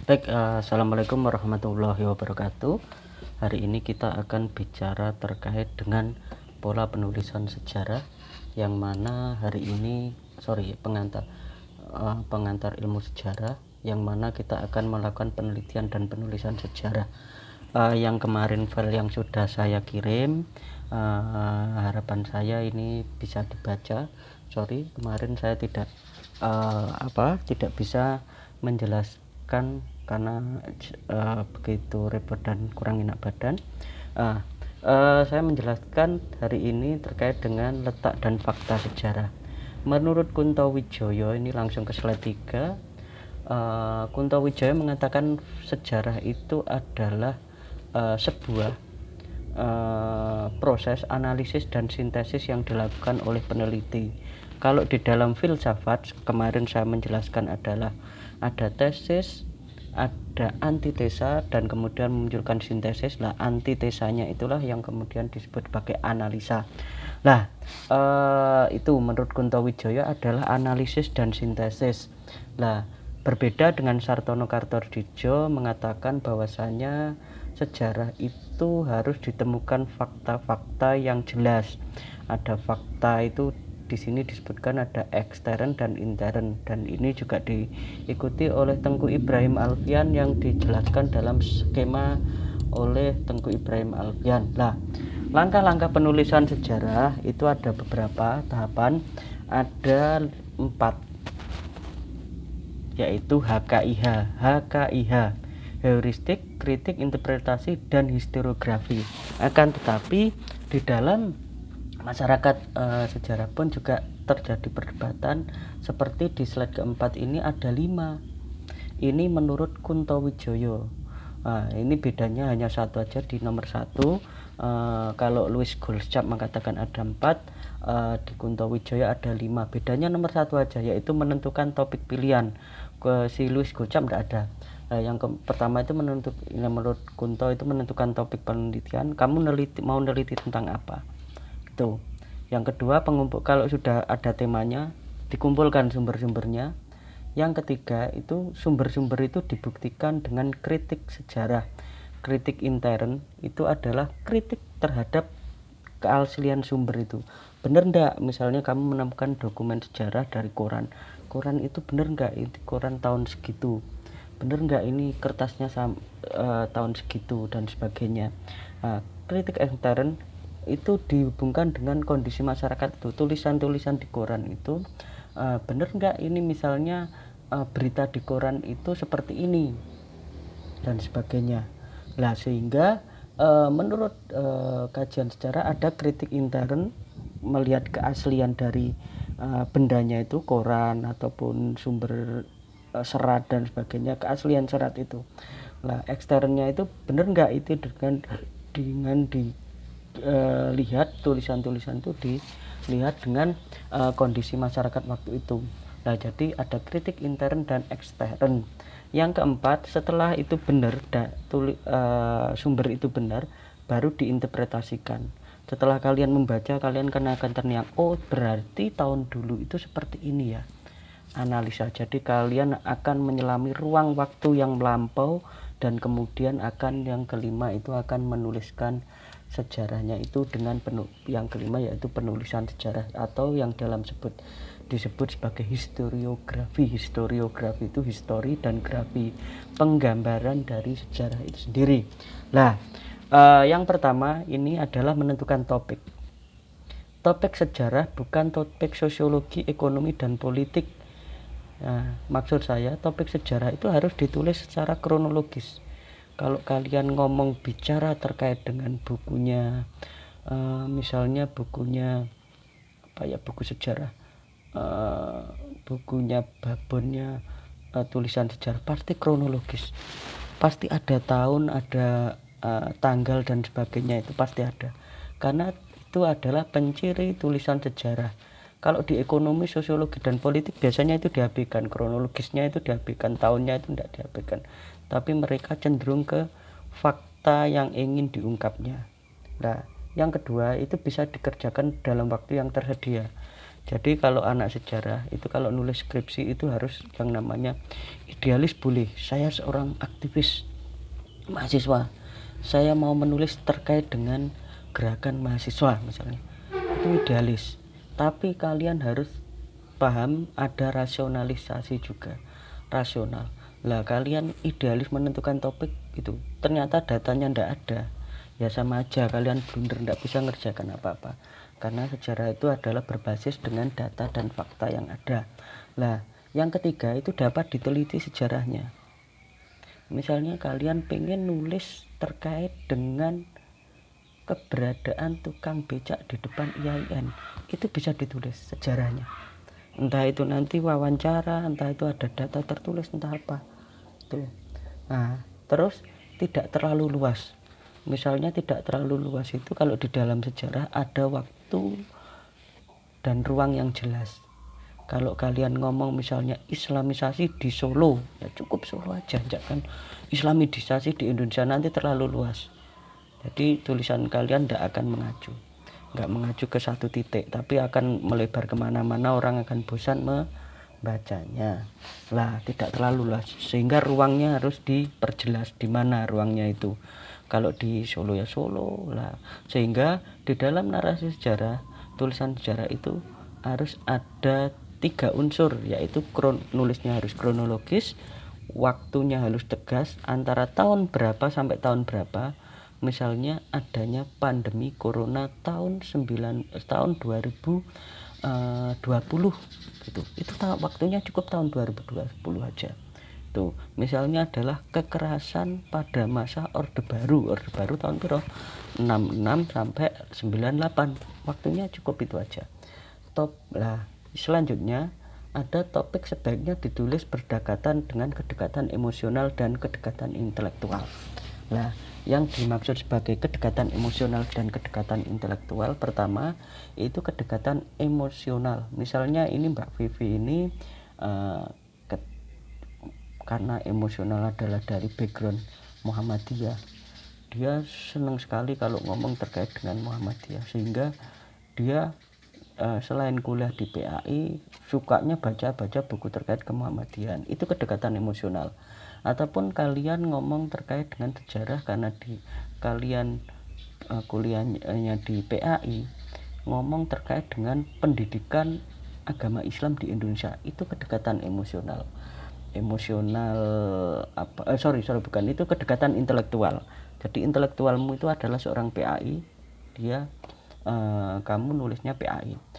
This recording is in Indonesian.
Baik, assalamualaikum warahmatullahi wabarakatuh. Hari ini kita akan bicara terkait dengan pola penulisan sejarah, yang mana hari ini, pengantar ilmu sejarah, yang mana kita akan melakukan penelitian dan penulisan sejarah. Yang kemarin file yang sudah saya kirim, harapan saya ini bisa dibaca. Kemarin saya tidak bisa menjelaskan karena begitu repot dan kurang enak badan. Saya menjelaskan hari ini terkait dengan letak dan fakta sejarah. Menurut Kunto Wijoyo, ini langsung ke slide 3. Kunto Wijoyo mengatakan sejarah itu adalah sebuah proses analisis dan sintesis yang dilakukan oleh peneliti. Kalau di dalam filsafat, kemarin saya menjelaskan adalah ada tesis, ada antitesa, dan kemudian memunculkan sintesis. Nah, antitesanya itulah yang kemudian disebut sebagai analisa. Nah, itu menurut Kunto Wijoyo adalah analisis dan sintesis. Nah, berbeda dengan Sartono Kartodidjo mengatakan bahwasanya sejarah itu harus ditemukan fakta-fakta yang jelas. Ada fakta itu di sini disebutkan ada ekstern dan intern, dan ini juga diikuti oleh Tengku Ibrahim Alfian yang dijelaskan dalam skema oleh Tengku Ibrahim Alfian. Nah, langkah-langkah penulisan sejarah itu ada beberapa tahapan, ada 4, yaitu HKIH, heuristik, kritik, interpretasi, dan historiografi. Akan tetapi di dalam masyarakat sejarah pun juga terjadi perdebatan, seperti di slide keempat ini ada 5. Ini menurut Kunto Wijoyo. Ini bedanya hanya satu aja di nomor 1. Kalau Louis Goldschap mengatakan ada 4, di Kunto Wijoyo ada 5. Bedanya nomor 1 aja, yaitu menentukan topik pilihan. Si Louis Goldschap tidak ada. Yang pertama itu menurut Kunto itu menentukan topik penelitian. Kamu mau neliti tentang apa? Itu. Yang kedua, kalau sudah ada temanya, dikumpulkan sumber-sumbernya. Yang ketiga, itu sumber-sumber itu dibuktikan dengan kritik sejarah. Kritik intern itu adalah kritik terhadap keaslian sumber itu. Benar enggak? Misalnya kamu menemukan dokumen sejarah dari koran itu benar enggak itu koran tahun segitu, benar enggak ini kertasnya tahun segitu, dan sebagainya. Kritik intern itu dihubungkan dengan kondisi masyarakat itu. Tulisan-tulisan di koran itu benar enggak ini misalnya berita di koran itu seperti ini, dan sebagainya. Nah, sehingga menurut kajian sejarah ada kritik intern, melihat keaslian dari bendanya itu, koran ataupun sumber serat dan sebagainya, keaslian serat itu. Nah, eksternnya itu benar enggak itu dengan dilihat tulisan-tulisan itu dilihat dengan kondisi masyarakat waktu itu. Nah, jadi ada kritik intern dan ekstern. Yang keempat, setelah itu benar, sumber itu benar, baru diinterpretasikan. Setelah kalian membaca, kalian akan terngiang, oh berarti tahun dulu itu seperti ini ya. Analisa. Jadi kalian akan menyelami ruang waktu yang melampau, dan kemudian yang kelima itu akan menuliskan sejarahnya itu dengan yang kelima, yaitu penulisan sejarah, atau yang disebut sebagai historiografi. Historiografi itu histori dan grafi, penggambaran dari sejarah itu sendiri. Nah, yang pertama ini adalah menentukan topik. Topik sejarah bukan topik sosiologi, ekonomi, dan politik. Nah, maksud saya topik sejarah itu harus ditulis secara kronologis. Kalau kalian bicara terkait dengan bukunya, misalnya bukunya buku sejarah, bukunya Babonnya, tulisan sejarah pasti kronologis, pasti ada tahun, ada tanggal dan sebagainya, itu pasti ada, karena itu adalah penciri tulisan sejarah. Kalau di ekonomi, sosiologi, dan politik biasanya itu diabaikan, kronologisnya itu diabaikan, tahunnya itu tidak diabaikan, tapi mereka cenderung ke fakta yang ingin diungkapnya. Nah, yang kedua itu bisa dikerjakan dalam waktu yang tersedia. Jadi kalau anak sejarah itu kalau nulis skripsi itu harus yang namanya idealis boleh. Saya seorang aktivis mahasiswa. Saya mau menulis terkait dengan gerakan mahasiswa misalnya. Itu idealis. Tapi kalian harus paham ada rasionalisasi juga. Rasional. Lah kalian idealis menentukan topik itu. Ternyata datanya ndak ada. Ya sama aja kalian blunder, ndak bisa ngerjakan apa-apa. Karena sejarah itu adalah berbasis dengan data dan fakta yang ada. Lah, yang ketiga itu dapat diteliti sejarahnya. Misalnya kalian pengen nulis terkait dengan keberadaan tukang becak di depan IAIN, itu bisa ditulis sejarahnya. Entah itu nanti wawancara, entah itu ada data tertulis, entah apa. Tuh. Nah, terus tidak terlalu luas. Misalnya tidak terlalu luas itu kalau di dalam sejarah ada waktu dan ruang yang jelas. Kalau kalian ngomong misalnya islamisasi di Solo, ya cukup Solo aja, jangan islamisasi di Indonesia, nanti terlalu luas. Jadi tulisan kalian tidak akan nggak mengacu ke satu titik, tapi akan melebar kemana-mana, orang akan bosan membacanya. Lah, tidak terlalu luas, sehingga ruangnya harus diperjelas di mana ruangnya itu. Kalau di Solo ya Solo lah, sehingga di dalam narasi sejarah, tulisan sejarah itu harus ada 3 unsur, yaitu nulisnya harus kronologis, waktunya harus tegas, antara tahun berapa sampai tahun berapa. Misalnya adanya pandemi corona tahun 2020 gitu. Itu waktunya cukup tahun 2020 aja. Tuh, misalnya adalah kekerasan pada masa Orde Baru tahun berapa? 66 sampai 98. Waktunya cukup itu aja. Lah, selanjutnya ada topik sebaiknya ditulis berdekatan dengan kedekatan emosional dan kedekatan intelektual. Nah, yang dimaksud sebagai kedekatan emosional dan kedekatan intelektual, pertama itu kedekatan emosional. Misalnya ini Mbak Vivi ini karena emosional adalah dari background Muhammadiyah, dia senang sekali kalau ngomong terkait dengan Muhammadiyah, sehingga dia selain kuliah di PAI sukanya baca buku terkait ke Muhammadiyahan. Itu kedekatan emosional. Ataupun kalian ngomong terkait dengan sejarah karena kalian kuliahnya di PAI, ngomong terkait dengan pendidikan agama Islam di Indonesia, itu kedekatan emosional. Bukan, itu kedekatan intelektual. Jadi intelektualmu itu adalah seorang PAI, dia kamu nulisnya PAI.